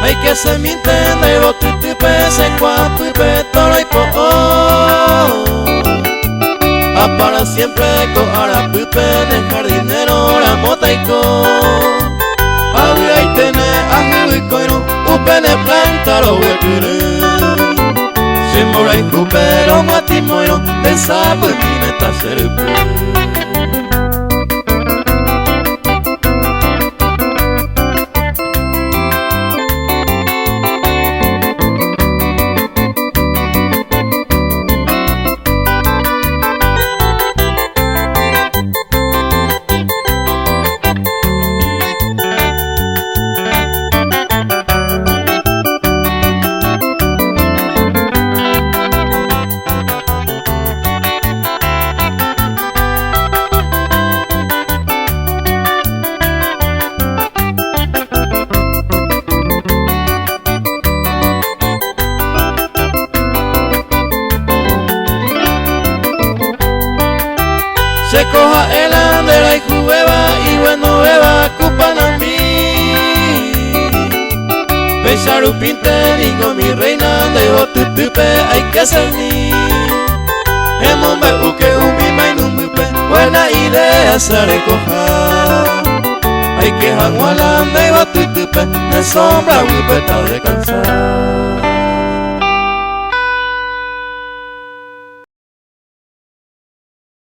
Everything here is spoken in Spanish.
Aikeseminte Yvoty se cuapupe toro y po a para siempre co arapupe de jardinero la mota y co abu y tene abu y coiro upene plantaro huecure se mora y cupero matimoiro de sabu mi meta serpe. Se coja el andera y jueva y bueno beba cupanamí. Pesaru pinte digo mi reina de Yvoty Aikeseminte. Emombe uke umi mainumbe buena idea se recoja. Hay que jangualan de Yvoty de sombra upeta de cansar.